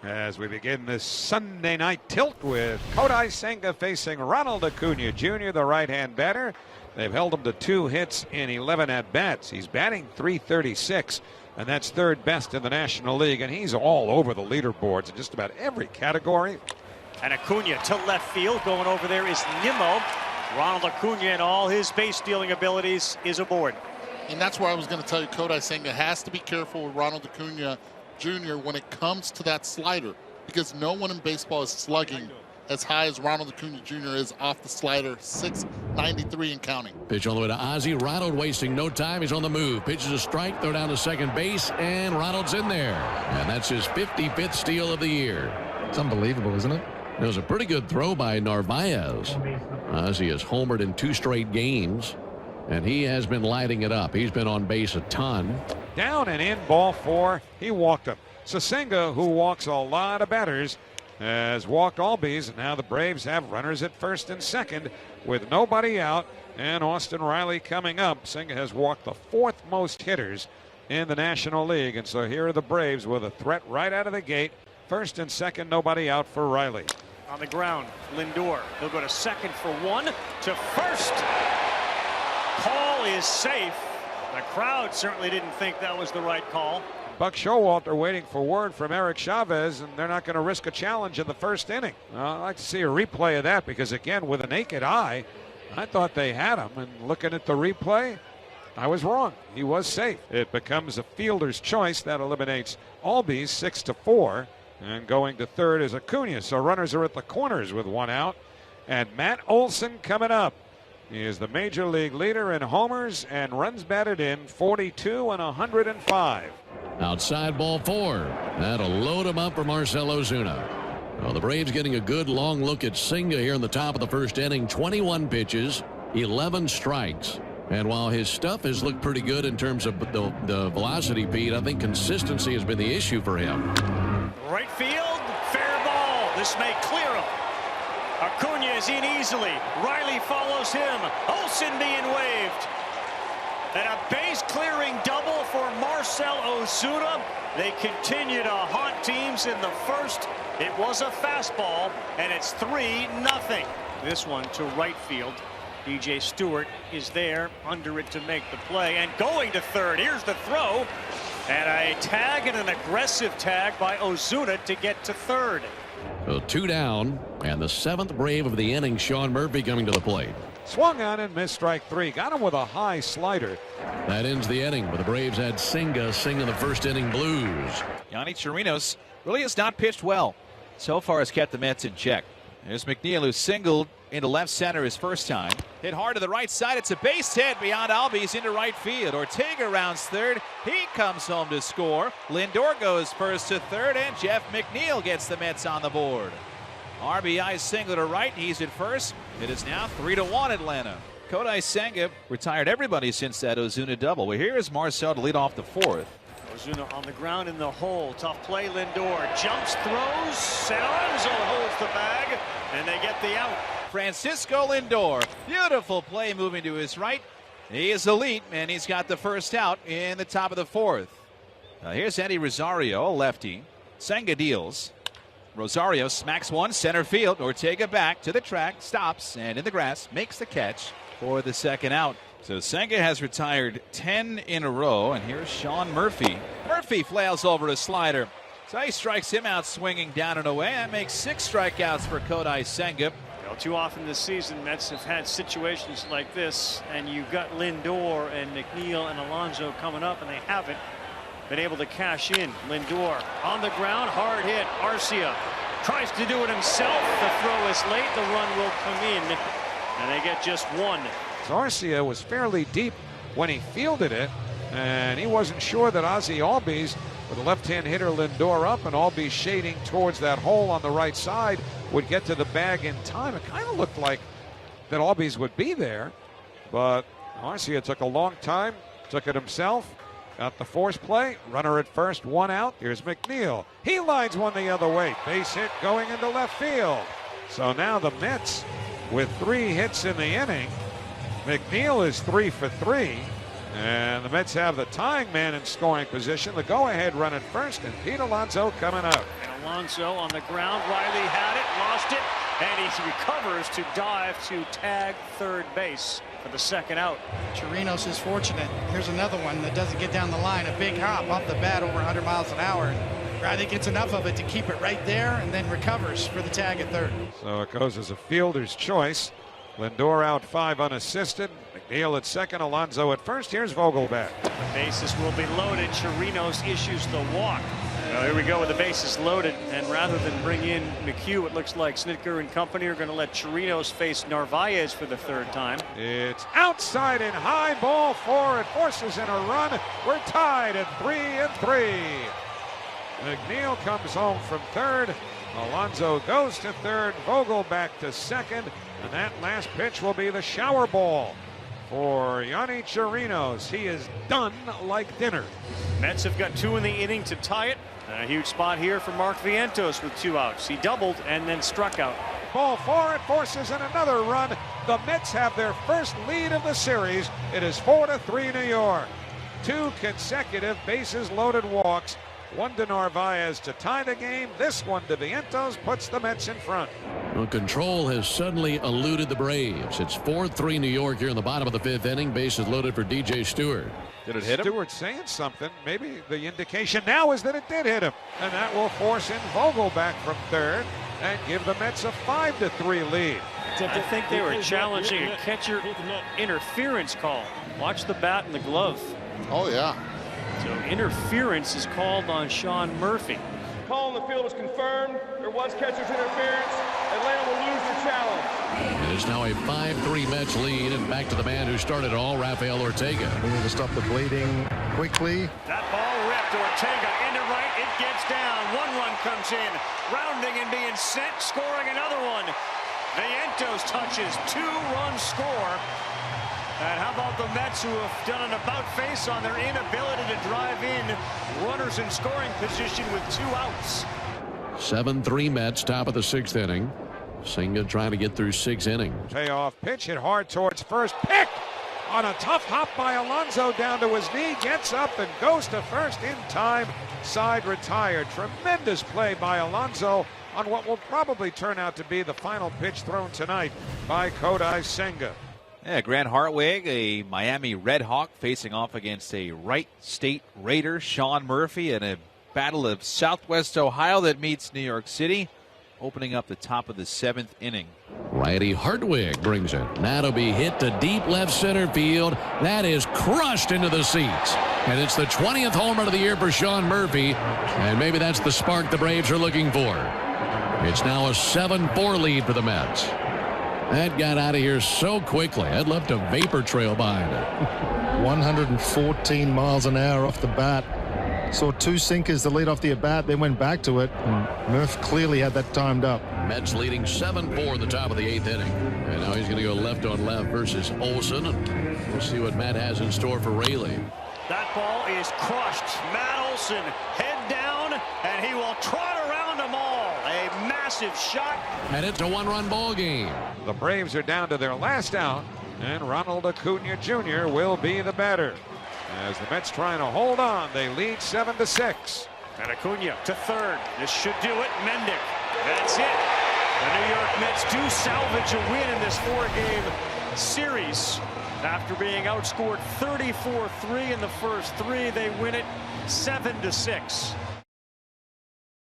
As we begin this Sunday night tilt with Kodai Senga facing Ronald Acuna Jr., the right-hand batter. They've held him to 2 hits in 11 at-bats. He's batting .336, and that's third best in the National League, and he's all over the leaderboards in just about every category. And Acuna to left field. Going over there is Nimmo. Ronald Acuna and all his base stealing abilities is aboard. And that's where I was going to tell you, Kodai Senga has to be careful with Ronald Acuna Jr. when it comes to that slider, because no one in baseball is slugging as high as Ronald Acuna Jr. is off the slider, 693 and counting. Pitch all the way to Ozzie. Ronald wasting no time. He's on the move. Pitches a strike. Throw down to second base, and Ronald's in there. And that's his 55th steal of the year. It's unbelievable, isn't it? It was a pretty good throw by Narvaez. Ozzie has homered in 2 straight games, and he has been lighting it up. He's been on base a ton. Down and in, ball 4. He walked him. So Senga, who walks a lot of batters, has walked Albies, and now the Braves have runners at first and second with nobody out, and Austin Riley coming up. Senga has walked the 4th most hitters in the National League, and so here are the Braves with a threat right out of the gate. First and second, nobody out for Riley. On the ground, Lindor. He'll go to second for 1, to first. Call is safe. The crowd certainly didn't think that was the right call. Buck Showalter waiting for word from Eric Chavez, and they're not going to risk a challenge in the first inning. I'd like to see a replay of that, because again, with a naked eye, I thought they had him, and looking at the replay, I was wrong. He was safe. It becomes a fielder's choice. That eliminates Albies 6-4, and going to third is Acuna. So runners are at the corners with 1 out, and Matt Olson coming up. He is the major league leader in homers and runs batted in, 42 and 105. Outside ball 4. That'll load him up for Marcell Ozuna. Well, the Braves getting a good long look at Senga here in the top of the first inning. 21 pitches, 11 strikes. And while his stuff has looked pretty good in terms of the velocity, Pete, I think consistency has been the issue for him. Right field, fair ball. This may clear him. Acuna is in easily. Riley follows him. Olson being waved. And a base-clearing double for Marcell Ozuna. They continue to haunt teams in the first. It was a fastball, and it's 3-0. This one to right field. DJ Stewart is there under it to make the play, and going to third. Here's the throw, and a tag, and an aggressive tag by Ozuna to get to third. So 2 down, and the 7th Brave of the inning, Sean Murphy, coming to the plate. Swung on and missed strike 3. Got him with a high slider. That ends the inning, but the Braves had Senga singing the first inning blues. Yonny Chirinos really has not pitched well. So far has kept the Mets in check. There's McNeil, who singled into left center his first time. Hit hard to the right side. It's a base hit beyond Albies into right field. Ortega rounds third. He comes home to score. Lindor goes first to third, and Jeff McNeil gets the Mets on the board. RBI single to right. He's at first. It is now 3-1 Atlanta. Kodai Senga retired everybody since that Ozuna double. Well, here is Marcell to lead off the 4th. Ozuna on the ground in the hole. Tough play. Lindor jumps, throws, and Alonso holds the bag, and they get the out. Francisco Lindor. Beautiful play moving to his right. He is elite, and he's got the first out in the top of the 4th. Here's Eddie Rosario, a lefty. Senga deals. Rosario smacks one center field. Ortega back to the track, stops, and in the grass makes the catch for the second out. So Senga has retired 10 in a row, and here's Sean Murphy. Murphy flails over a slider. So he strikes him out swinging down and away. That makes 6 strikeouts for Kodai Senga. Well, too often this season, Mets have had situations like this, and you've got Lindor and McNeil and Alonso coming up, and they haven't been able to cash in. Lindor on the ground, hard hit. Arcia tries to do it himself. The throw is late. The run will come in, and they get just 1. Arcia was fairly deep when he fielded it, and he wasn't sure that Ozzie Albies, with the left-hand hitter Lindor up and Albies shading towards that hole on the right side, would get to the bag in time. It kind of looked like that Albies would be there, but Arcia took a long time, took it himself, got the force play, runner at first, 1 out. Here's McNeil. He lines one the other way. Base hit going into left field. So now the Mets with 3 hits in the inning. McNeil is 3 for 3. And the Mets have the tying man in scoring position. The go-ahead run at first, and Pete Alonso coming up. And Alonso on the ground. Riley had it, lost it, and he recovers to dive to tag third base for the second out. Chirinos is fortunate. Here's another one that doesn't get down the line. A big hop off the bat over 100 miles an hour. Riley gets enough of it to keep it right there and then recovers for the tag at third. So it goes as a fielder's choice. Lindor out 5 unassisted. McNeil at second, Alonso at first. Here's Vogelbach. The bases will be loaded. Chirinos issues the walk. Here we go with the bases loaded, and rather than bring in McHugh, it looks like Snitker and company are going to let Chirinos face Narvaez for the third time. It's outside and high, ball 4. It forces in a run. We're tied at 3-3. McNeil comes home from third. Alonso goes to third. Vogelbach to second. And that last pitch will be the shower ball for Yonny Chirinos. He is done like dinner. Mets have got 2 in the inning to tie it. A huge spot here for Mark Vientos with 2 outs. He doubled and then struck out. Ball 4, it forces in another run. The Mets have their first lead of the series. It is 4-3 New York. 2 consecutive bases loaded walks. 1 to Narvaez to tie the game. This one to Vientos puts the Mets in front. Well, control has suddenly eluded the Braves. It's 4-3 New York here in the bottom of the 5th inning. Bases loaded for DJ Stewart. Did it hit him? Stewart saying something. Maybe the indication now is that it did hit him. And that will force in Vogelbach from third and give the Mets a 5-3 lead. I think they were challenging a catcher interference call. Watch the bat and the glove. Oh, yeah. So interference is called on Sean Murphy. Call on the field is confirmed. There was catcher's interference. Atlanta will lose the challenge. It is now a 5-3 Mets lead, and back to the man who started it all, Rafael Ortega. We need to stop the bleeding quickly. That ball ripped. Ortega into right. It gets down. 1 run comes in. Rounding and being sent. Scoring another one. Vientos touches. 2-run score. And how about the Mets, who have done an about-face on their inability to drive in runners in scoring position with 2 outs. 7-3 Mets, top of the 6th inning. Senga trying to get through 6 innings. Payoff pitch hit hard towards first. Pick on a tough hop by Alonso down to his knee. Gets up and goes to first in time. Side retired. Tremendous play by Alonso on what will probably turn out to be the final pitch thrown tonight by Kodai Senga. Yeah, Grant Hartwig, a Miami Red Hawk, facing off against a Wright State Raider, Sean Murphy, in a battle of Southwest Ohio that meets New York City, opening up the top of the 7th inning. Righty Hartwig brings it. That'll be hit to deep left center field. That is crushed into the seats. And it's the 20th home run of the year for Sean Murphy. And maybe that's the spark the Braves are looking for. It's now a 7-4 lead for the Mets. That got out of here so quickly. That left a vapor trail behind it. 114 miles an hour off the bat. Saw 2 sinkers to lead off the at-bat. They went back to it. And Murph clearly had that timed up. Mets leading 7-4 at the top of the 8th inning. And now he's going to go left on left versus Olsen. And we'll see what Matt has in store for Rayleigh. That ball is crushed. Matt Olson head down, and he will trot around them all. A massive shot. And it's a 1-run ball game. The Braves are down to their last out, and Ronald Acuna Jr. will be the batter. As the Mets trying to hold on, they lead 7-6. And Acuna to third. This should do it. Mendick. That's it. The New York Mets do salvage a win in this 4-game series. After being outscored 34-3 in the first 3, they win it 7-6.